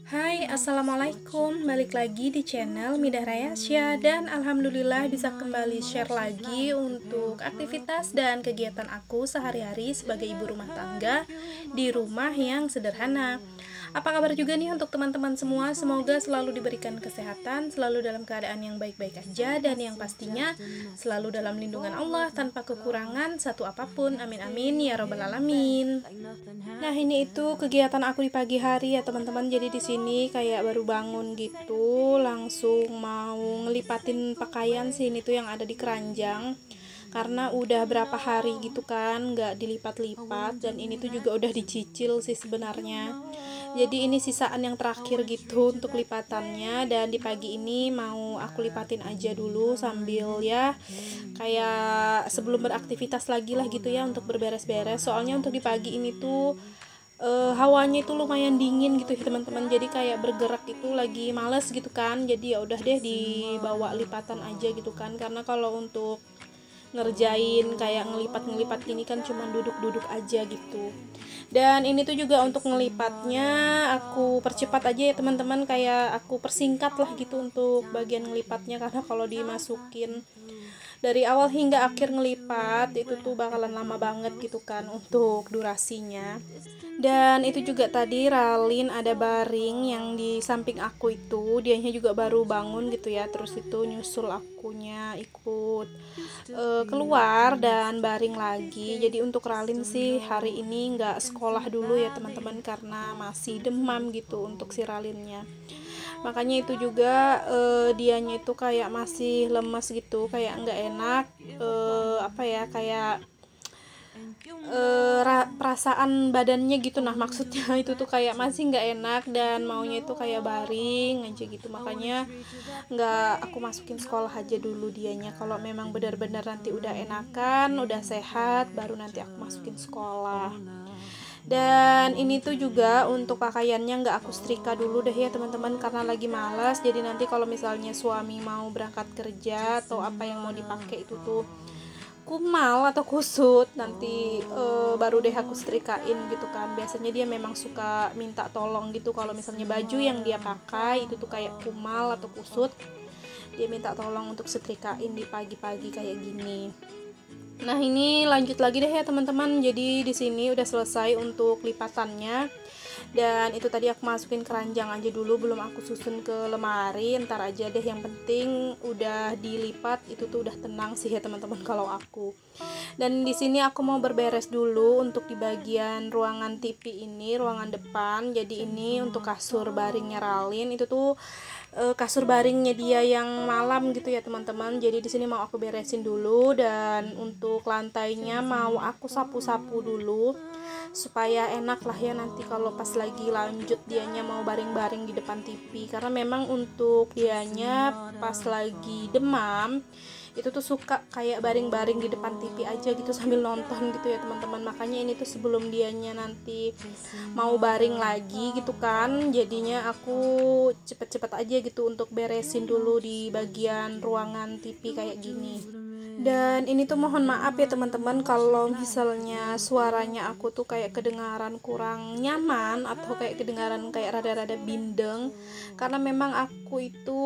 Hai, Assalamualaikum. Balik lagi di channel Midah Rayasya. Dan Alhamdulillah bisa kembali share lagi untuk aktivitas dan kegiatan aku sehari-hari sebagai ibu rumah tangga di rumah yang sederhana. Apa kabar juga nih untuk teman-teman semua? Semoga selalu diberikan kesehatan, selalu dalam keadaan yang baik-baik aja, dan yang pastinya selalu dalam lindungan Allah tanpa kekurangan satu apapun. Amin amin ya robbal alamin. Nah, ini itu kegiatan aku di pagi hari ya teman-teman. Jadi di sini kayak baru bangun gitu, langsung mau ngelipatin pakaian sih ini tuh yang ada di keranjang. Karena udah berapa hari gitu kan nggak dilipat-lipat, dan ini tuh juga udah dicicil sih sebenarnya. Jadi ini sisaan yang terakhir gitu untuk lipatannya, dan di pagi ini mau aku lipatin aja dulu sambil ya kayak sebelum beraktivitas lagi lah gitu ya untuk berberes-beres. Soalnya untuk di pagi ini tuh hawanya itu lumayan dingin gitu ya teman-teman, jadi kayak bergerak itu lagi males gitu kan. Jadi ya udah deh dibawa lipatan aja gitu kan, karena kalau untuk ngerjain kayak ngelipat-ngelipat gini kan cuma duduk-duduk aja gitu. Dan ini tuh juga untuk ngelipatnya aku percepat aja ya teman-teman, kayak aku persingkat lah gitu untuk bagian ngelipatnya, karena kalau dimasukin dari awal hingga akhir ngelipat itu tuh bakalan lama banget gitu kan untuk durasinya. Dan itu juga tadi Ralin ada baring yang di samping aku itu, dianya juga baru bangun gitu ya, terus itu nyusul akunya ikut keluar dan baring lagi. Jadi untuk Ralin sih hari ini nggak sekolah dulu ya teman-teman, karena masih demam gitu untuk si Ralinnya. Makanya itu juga dianya itu kayak masih lemas gitu, kayak nggak enak, apa ya, kayak perasaan badannya gitu. Nah maksudnya itu tuh kayak masih nggak enak dan maunya itu kayak baring aja gitu. Makanya nggak aku masukin sekolah aja dulu dianya. Kalau memang benar-benar nanti udah enakan, udah sehat, baru nanti aku masukin sekolah. Dan ini tuh juga untuk pakaiannya nggak aku setrika dulu deh ya teman-teman, karena lagi malas. Jadi nanti kalau misalnya suami mau berangkat kerja atau apa yang mau dipakai itu tuh kumal atau kusut, nanti baru deh aku setrikain gitu kan. Biasanya dia memang suka minta tolong gitu kalau misalnya baju yang dia pakai itu tuh kayak kumal atau kusut, dia minta tolong untuk setrikain di pagi-pagi kayak gini. Nah, ini lanjut lagi deh ya teman-teman. Jadi di sini udah selesai untuk lipatannya. Dan itu tadi aku masukin keranjang aja dulu, belum aku susun ke lemari. Ntar aja deh, yang penting udah dilipat itu tuh udah tenang sih ya teman-teman kalau aku. Dan di sini aku mau berberes dulu untuk di bagian ruangan TV ini, ruangan depan. Jadi ini untuk kasur baringnya Ralin, itu tuh kasur baringnya dia yang malam gitu ya teman-teman. Jadi di sini mau aku beresin dulu, dan untuk lantainya mau aku sapu-sapu dulu supaya enak lah ya nanti kalau pas lagi lanjut dianya mau baring-baring di depan TV. Karena memang untuk dianya pas lagi demam itu tuh suka kayak baring-baring di depan TV aja gitu sambil nonton gitu ya teman-teman. Makanya ini tuh sebelum dianya nanti mau baring lagi gitu kan, jadinya aku cepet-cepet aja gitu untuk beresin dulu di bagian ruangan TV kayak gini. Dan ini tuh mohon maaf ya teman-teman kalau misalnya suaranya aku tuh kayak kedengaran kurang nyaman atau kayak kedengaran kayak rada-rada bindeng, karena memang aku itu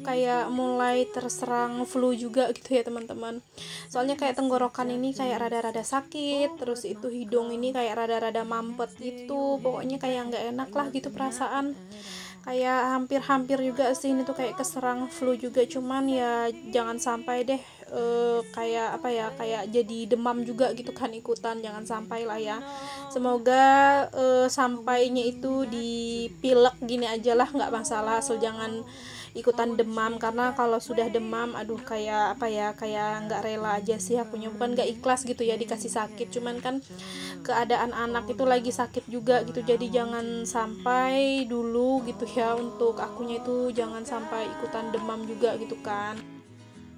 kayak mulai terserang flu juga gitu ya teman-teman. Soalnya kayak tenggorokan ini kayak rada-rada sakit, terus itu hidung ini kayak rada-rada mampet gitu, pokoknya kayak nggak enak lah gitu perasaan. Kayak hampir-hampir juga sih ini tuh kayak keserang flu juga, cuman ya jangan sampai deh kayak apa ya, kayak jadi demam juga gitu kan ikutan, jangan sampai lah ya. Semoga sampainya itu di pilek gini aja lah, nggak masalah, asal jangan ikutan demam. Karena kalau sudah demam aduh kayak apa ya, kayak nggak rela aja sih akunya, bukan nggak ikhlas gitu ya dikasih sakit, cuman kan keadaan anak itu lagi sakit juga gitu. Jadi jangan sampai dulu gitu ya, untuk akunya itu jangan sampai ikutan demam juga gitu kan.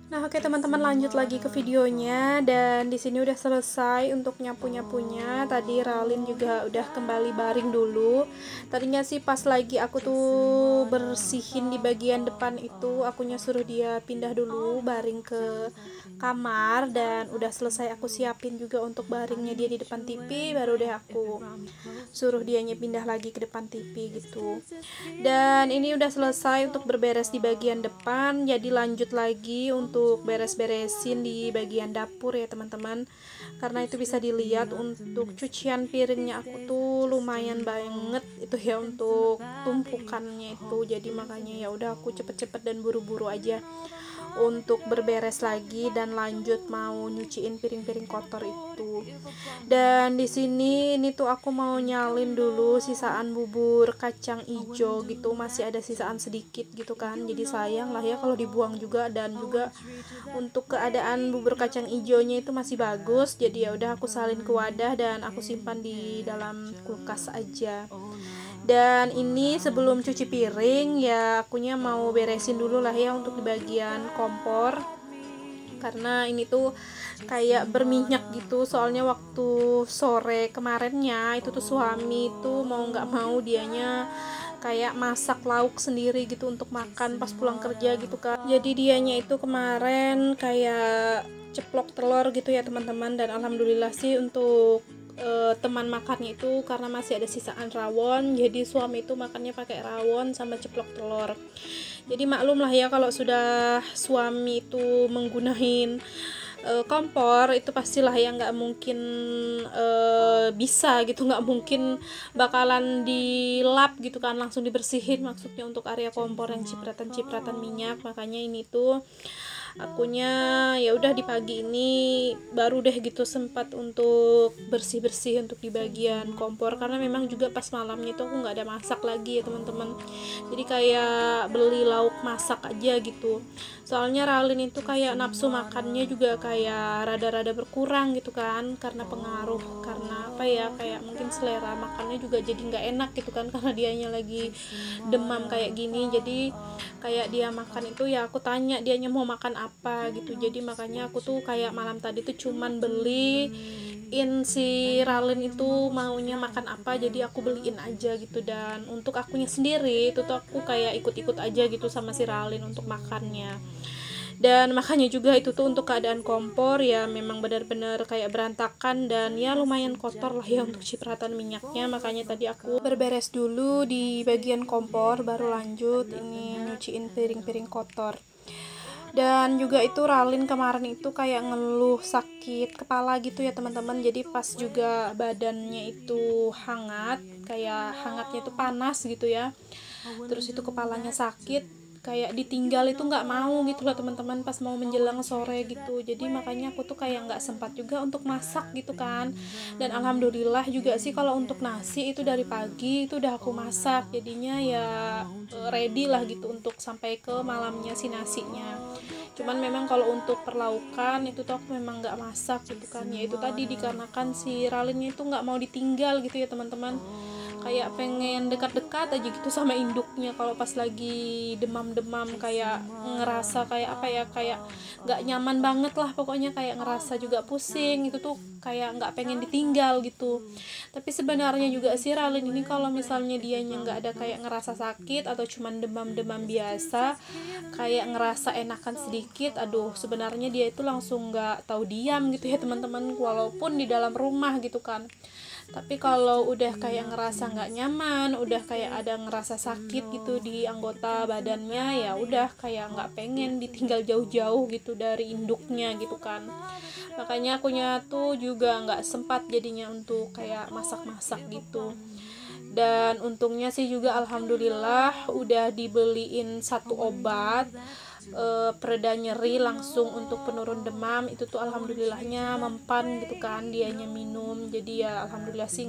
Nah, oke teman-teman, lanjut lagi ke videonya, dan di sini udah selesai untuk nyapu-nyapunya. Tadi Ralin juga udah kembali baring dulu. Tadinya sih pas lagi aku tuh bersihin di bagian depan itu, akunya suruh dia pindah dulu baring ke kamar, dan udah selesai aku siapin juga untuk baringnya dia di depan TV, baru deh aku suruh dianya pindah lagi ke depan TV gitu. Dan ini udah selesai untuk berberes di bagian depan, jadi lanjut lagi untuk beres-beresin di bagian dapur ya teman-teman, karena itu bisa dilihat untuk cucian piringnya aku tuh lumayan banget itu ya untuk tumpukannya itu. Jadi makanya ya udah aku cepet-cepet dan buru-buru aja untuk berberes lagi dan lanjut mau nyuciin piring-piring kotor itu. Dan di sini ini tuh aku mau nyalin dulu sisaan bubur kacang ijo gitu, masih ada sisaan sedikit gitu kan. Jadi sayang lah ya kalau dibuang juga, dan juga untuk keadaan bubur kacang ijonya itu masih bagus. Jadi ya udah aku salin ke wadah dan aku simpan di dalam kulkas aja. Dan ini sebelum cuci piring ya akunya mau beresin dulu lah ya untuk di bagian kompor, karena ini tuh kayak berminyak gitu. Soalnya waktu sore kemarinnya itu tuh suami tuh mau nggak mau dianya kayak masak lauk sendiri gitu untuk makan pas pulang kerja gitu kan. Jadi dianya itu kemarin kayak ceplok telur gitu ya teman-teman, dan alhamdulillah sih untuk teman makannya itu karena masih ada sisaan rawon, jadi suami itu makannya pakai rawon sama ceplok telur. Jadi maklum lah ya kalau sudah suami itu menggunakan kompor itu pastilah ya nggak mungkin bisa gitu, nggak mungkin bakalan dilap gitu kan, langsung dibersihin maksudnya untuk area kompor yang cipratan-cipratan minyak. Makanya ini tuh akunya ya udah di pagi ini baru deh gitu sempat untuk bersih-bersih untuk di bagian kompor, karena memang juga pas malamnya itu aku nggak ada masak lagi ya teman-teman. Jadi kayak beli lauk masak aja gitu. Soalnya Ralin itu kayak nafsu makannya juga kayak rada-rada berkurang gitu kan, karena pengaruh, karena apa ya, kayak mungkin selera makannya juga jadi nggak enak gitu kan, karena dianya lagi demam kayak gini. Jadi kayak dia makan itu ya aku tanya dianya mau makan apa gitu. Jadi makanya aku tuh kayak malam tadi tuh cuman beliin si Ralin itu maunya makan apa, jadi aku beliin aja gitu. Dan untuk akunya sendiri itu tuh aku kayak ikut-ikut aja gitu sama si Ralin untuk makannya. Dan makanya juga itu tuh untuk keadaan kompor ya memang benar-benar kayak berantakan, dan ya lumayan kotor lah ya untuk cipratan minyaknya. Makanya tadi aku berberes dulu di bagian kompor, baru lanjut ini nyuciin piring-piring kotor. Dan juga itu Ralin kemarin itu kayak ngeluh sakit kepala gitu ya teman-teman. Jadi pas juga badannya itu hangat, kayak hangatnya itu panas gitu ya, terus itu kepalanya sakit, kayak ditinggal itu nggak mau gitu loh teman-teman pas mau menjelang sore gitu. Jadi makanya aku tuh kayak nggak sempat juga untuk masak gitu kan. Dan alhamdulillah juga sih kalau untuk nasi itu dari pagi itu udah aku masak, jadinya ya ready lah gitu untuk sampai ke malamnya si nasinya. Cuman memang kalau untuk perlaukan itu tuh aku memang nggak masak gitu kan, ya itu tadi dikarenakan si Ralinnya itu nggak mau ditinggal gitu ya teman-teman, kayak pengen dekat-dekat aja gitu sama induknya kalau pas lagi demam-demam, kayak ngerasa kayak apa ya, kayak nggak nyaman banget lah pokoknya, kayak ngerasa juga pusing itu tuh, kayak nggak pengen ditinggal gitu. Tapi sebenarnya juga sih Ralin ini kalau misalnya dianya nggak ada kayak ngerasa sakit atau cuman demam-demam biasa, kayak ngerasa enakan sedikit, aduh sebenarnya dia itu langsung nggak tahu diam gitu ya teman-teman, walaupun di dalam rumah gitu kan. Tapi kalau udah kayak ngerasa nggak nyaman, udah kayak ada ngerasa sakit gitu di anggota badannya, ya udah kayak nggak pengen ditinggal jauh-jauh gitu dari induknya gitu kan. Makanya akunya tuh juga nggak sempat jadinya untuk kayak masak-masak gitu. Dan untungnya sih juga alhamdulillah udah dibeliin satu obat pereda nyeri langsung untuk penurun demam. Itu tuh alhamdulillahnya mempan gitu kan dianya minum. Jadi ya alhamdulillah sih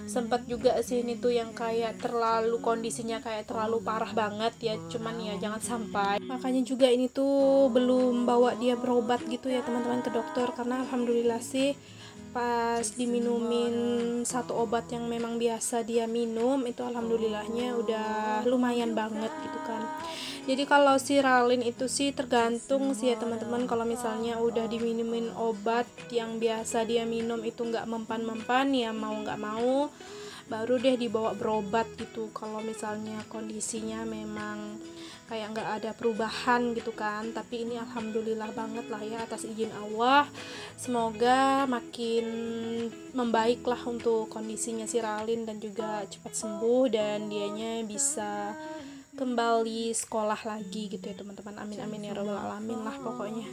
Sempat juga sih ini tuh yang kayak terlalu kondisinya kayak terlalu parah banget ya, cuman ya jangan sampai. Makanya juga ini tuh belum bawa dia berobat gitu ya teman-teman ke dokter, karena alhamdulillah sih pas diminumin satu obat yang memang biasa dia minum itu alhamdulillahnya udah lumayan banget gitu kan. Jadi kalau si Ralin itu sih tergantung sih ya teman-teman, kalau misalnya udah diminumin obat yang biasa dia minum itu nggak mempan-mempan ya mau nggak mau baru deh dibawa berobat gitu. Kalau misalnya kondisinya memang kayak nggak ada perubahan gitu kan, tapi ini alhamdulillah banget lah ya atas izin Allah, semoga makin membaik lah untuk kondisinya si Ralin dan juga cepat sembuh dan dianya bisa kembali sekolah lagi gitu ya teman-teman. Amin amin ya robbal alamin lah pokoknya.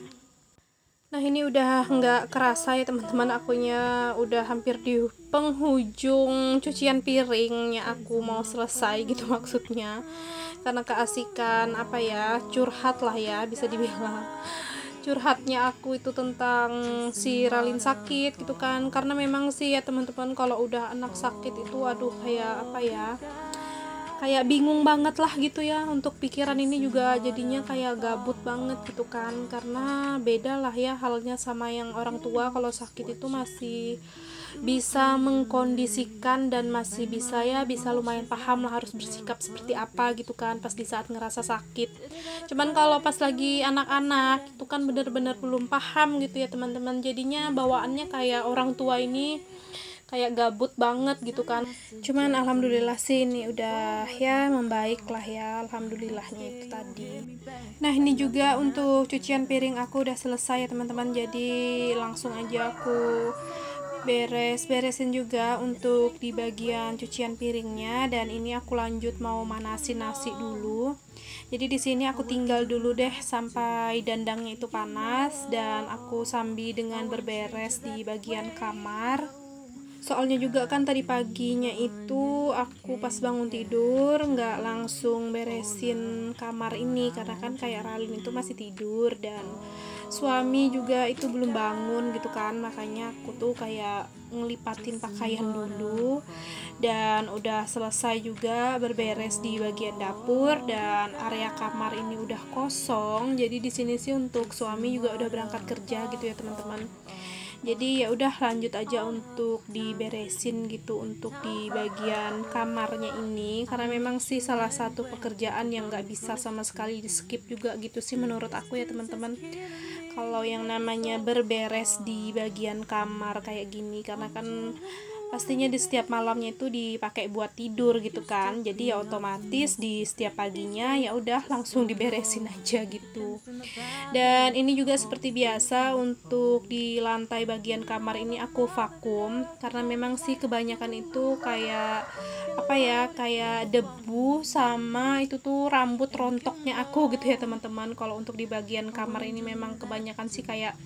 Nah ini udah nggak kerasa ya teman-teman, akunya udah hampir di penghujung cucian piringnya, aku mau selesai gitu maksudnya, karena keasikan apa ya, curhat lah ya bisa dibilang. Curhatnya aku itu tentang si Ralin sakit gitu kan, karena memang sih ya teman-teman kalau udah anak sakit itu aduh kayak apa ya, kayak bingung banget lah gitu ya, untuk pikiran ini juga jadinya kayak gabut banget gitu kan, karena beda lah ya halnya sama yang orang tua. Kalau sakit itu masih bisa mengkondisikan dan masih bisa ya bisa lumayan paham lah harus bersikap seperti apa gitu kan pas di saat ngerasa sakit. Cuman kalau pas lagi anak-anak itu kan bener-bener belum paham gitu ya teman-teman, jadinya bawaannya kayak orang tua ini kayak gabut banget gitu kan. Cuman alhamdulillah sih ini udah ya membaik lah ya, alhamdulillahnya itu tadi. Nah ini juga untuk cucian piring aku udah selesai ya teman-teman, jadi langsung aja aku beresin juga untuk di bagian cucian piringnya, dan ini aku lanjut mau manasin nasi dulu. Jadi di sini aku tinggal dulu deh sampai dandangnya itu panas, dan aku sambil dengan berberes di bagian kamar. Soalnya juga kan tadi paginya itu aku pas bangun tidur nggak langsung beresin kamar ini, karena kan kayak Ralin itu masih tidur dan suami juga itu belum bangun gitu kan, makanya aku tuh kayak ngelipatin pakaian dulu. Dan udah selesai juga berberes di bagian dapur, dan area kamar ini udah kosong. Jadi di sini sih untuk suami juga udah berangkat kerja gitu ya teman-teman. Jadi ya udah lanjut aja untuk diberesin gitu untuk di bagian kamarnya ini, karena memang sih salah satu pekerjaan yang nggak bisa sama sekali di skip juga gitu sih menurut aku ya teman-teman, kalau yang namanya berberes di bagian kamar kayak gini, karena kan pastinya di setiap malamnya itu dipakai buat tidur gitu kan, jadi ya otomatis di setiap paginya ya udah langsung diberesin aja gitu. Dan ini juga seperti biasa untuk di lantai bagian kamar ini aku vakum, karena memang sih kebanyakan itu kayak apa ya, kayak debu sama itu tuh rambut rontoknya aku gitu ya teman-teman. Kalau untuk di bagian kamar ini memang kebanyakan sih kayak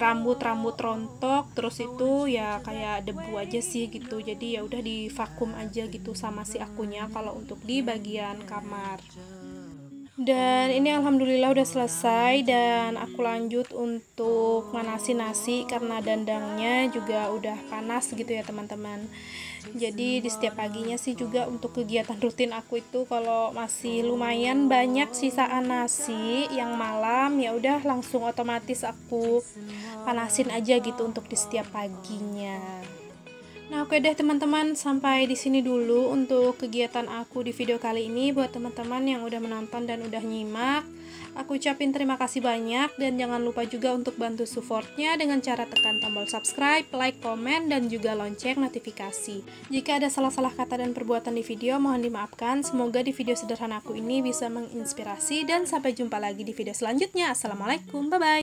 rambut rontok, terus itu ya kayak debu aja sih gitu. Jadi ya udah di vakum aja gitu sama si akunya kalau untuk di bagian kamar. Dan ini alhamdulillah udah selesai, dan aku lanjut untuk manasin nasi karena dandangnya juga udah panas gitu ya teman-teman. Jadi di setiap paginya sih juga untuk kegiatan rutin aku itu kalau masih lumayan banyak sisaan nasi yang malam ya udah langsung otomatis aku panasin aja gitu untuk di setiap paginya. Nah oke deh teman-teman, sampai di sini dulu untuk kegiatan aku di video kali ini. Buat teman-teman yang udah menonton dan udah nyimak, aku ucapin terima kasih banyak, dan jangan lupa juga untuk bantu supportnya dengan cara tekan tombol subscribe, like, komen, dan juga lonceng notifikasi. Jika ada salah-salah kata dan perbuatan di video, mohon dimaafkan. Semoga di video sederhana aku ini bisa menginspirasi, dan sampai jumpa lagi di video selanjutnya. Assalamualaikum, bye-bye.